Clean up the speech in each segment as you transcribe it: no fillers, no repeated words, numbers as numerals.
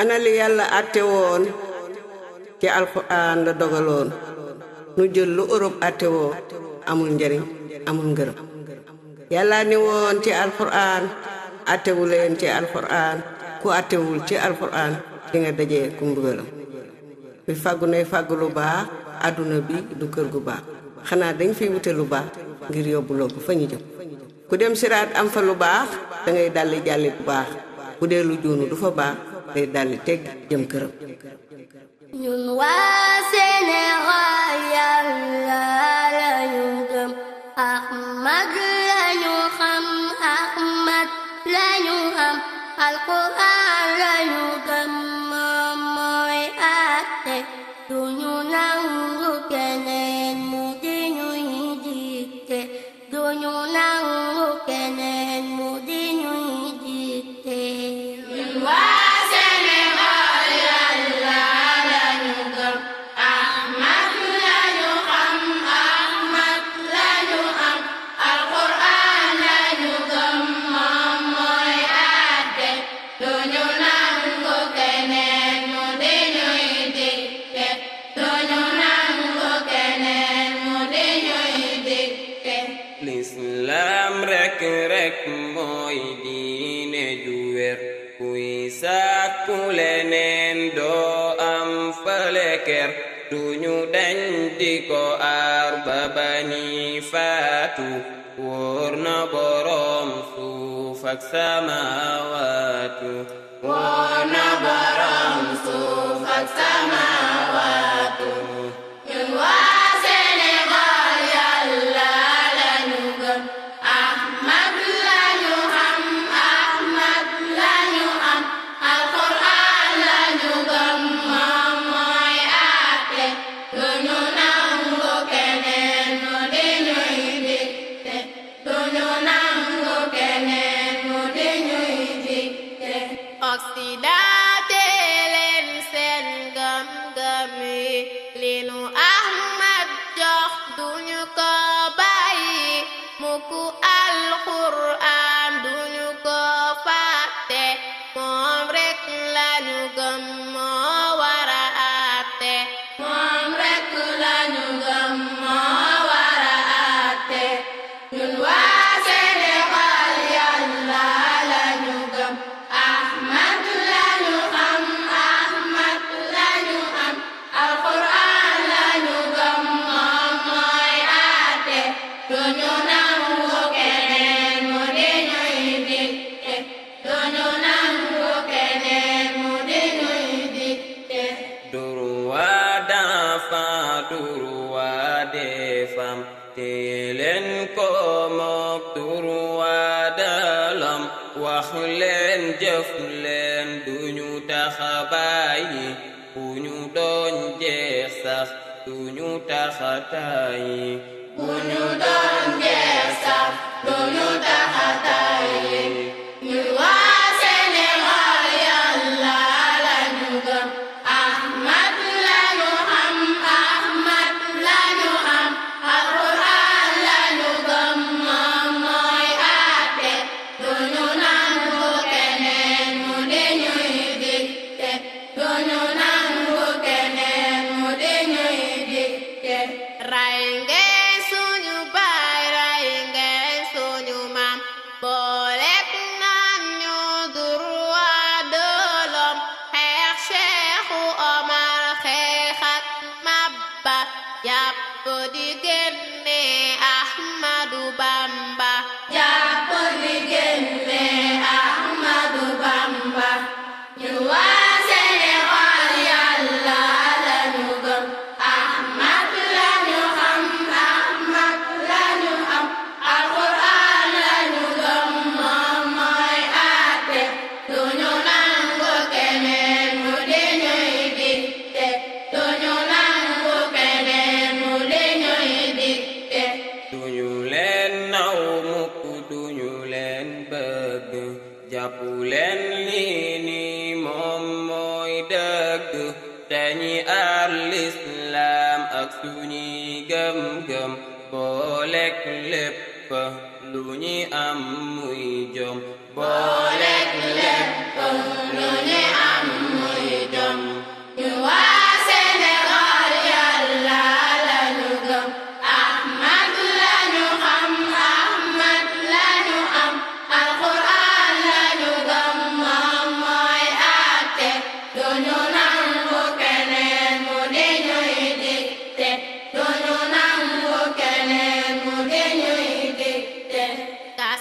ana li yàlla àtte woon ci alxuraan la dogaloon nu jël lu Europe àtte woo amul njariñ amul ngërëm yàlla ni woon ci alxuraan àttewu leen ci alxuraan ku àttewul ci alxuraan di nga dajee ku mbugalam bi fàggu nay fàggu lu baax àdduna bi du kër gu baax xanaa dañ fiy wute lu baax ngir yóbbuloo ko fa ñu jëm ku dem siraat am fa lu baax dangay dalli jàlli bu baax bu dee lu juunu du fa baax day dalli teg jëm këram ñun waa Sénégal Yàlla lañu gëm Ahmad lañu xam Ahmad lañu am Alxuraan lañu gëm moom mooy àtte duñu nangu keneen mu di ñuy dicté duñu nangu keneen mu di ñuy dicté ñun waa Sénégal Yàlla lañu gëm Ahmad lañu xam Ahmad lañu am Alxuraan lañu gëm moom mooy àtte duñu nangu keneen mu di ñuy dicté duñu nangu keneen mu di ñuy dicté lislaam rek mooy diine ju wér kuy sàkku leneen doo am fale ker duñu dañ di ko aar ba bani faatu wóor na boroom suuf ak samaawaatu wóor na boroom suuf ak samaawaatu ñun waa Sénégal Yàlla lañu gëm Ahmad lañu xam Ahmad lañu am Alxuraan lañu gëm moom mooy àtte duñu nangu keneen mu di ñuy dicté duñu nangu keneen mu di ñuy dicté Occident leen seen gëm-gëm yi li nu Ahmad jox duñu ko bàyyi mukk Alxuraan duñu ko fàtte moom rek lañu gëm moo wara àtte moom rek lañu gëm moo wara àtte ñun waa Sénégal Yàlla lañu gëm Ahmad lañu xam Ahmad lañu am Alxuraan lañu gëm moom mooy àtte duñu nangu keneen mu di ñuy dicté duñu nangu keneen mu di ñuy dicté droit d'enfant droit des femmes téye leen ko mook droit de l'homme wax leen jëf leen duñu taxa bàyyi bu ñu doon jeex sax duñu taxa tàyyi bu ñu doon jeex sax duñu taxa tàyyi ñun waa Sénégal Yàlla lañu gëm Ahmad lañu xam Ahmad lañu am Alxuraan lañu gëm moom mooy àtte duñu nangu keneen mu di ñuy dicté duñu nangu keneen mu di ñuy dicté ray ngeen suñu baay ray ngeen suñu maam booleek naan ñu droit de l'homme xeex Seexu Omar xeex ak Maba jàpp di génne Ahmadu Bamba jàpp di génne Ahmadu Bamba ñun waa Sénégal Yàlla lañu gëm Ahmad lañu xam Ahmad lañu am Alxuraan lañu gëm moom mooy àtte duñu nangu keneen mu di ñuy dicté duñu nangu keneen mu di ñuy dicté duñu leen naw mukk duñu leen bëgg jàppu leen lii ni moom mooy dëgg dañi aar lislaam ak suñuy gëm-gëm boolek lépp lu ñi am muy jom boolek lépp lu ñi am muy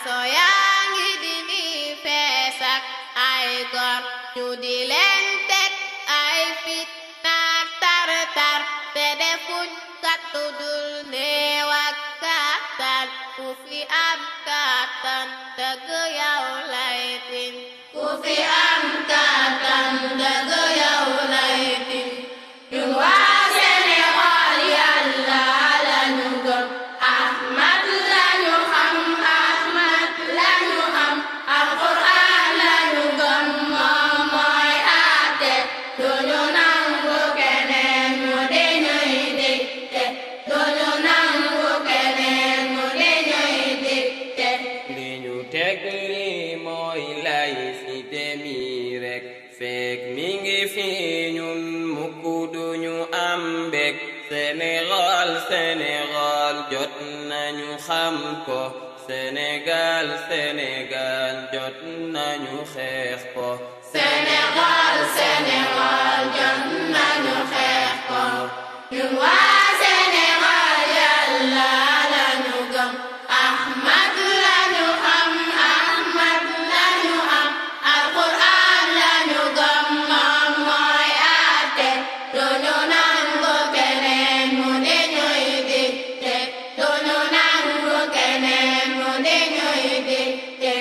kaso yaa ngi di fees ak ay gor ñu di leen teg ay fitna tar-tar te defuñ kattu dul néew ak kàttan ku fi am kàttan dëgg yow lay tin ku fi am kàttan dëgg yow lay tin ñun waa Sénégal Yàlla lañu gëm Ahmad lañu xam Ahmad lañu xam Alxuraan lañu gëm moom mooy àtte duñu nangu keneen mu di ñuy dicté duñu nangu keneen mu di ñuy dicté li ñu teg li mooy laïcité mi rek fekk mi ngi fi ñun mukk duñu am mbég Sénégal Sénégal jot nañu xam ko Sénégal Sénégal jot nañu xeex ko Sénégal Sénégal jot nañu xeex ko ñun waa Sénégal Yàlla lañu gëm Ahmad lañu xam Ahmad lañu am Alxuraan lañu gëm moom mooy àtte duñu nangu keneen mu di ñuy dicté duñu nangu keneen mu di ñuy dicté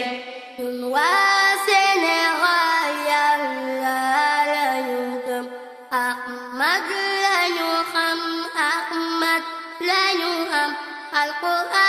ñun waa Sénégal Yàlla lañu gëm Ahmad lañu xam Ahmad lañu am Alxuraan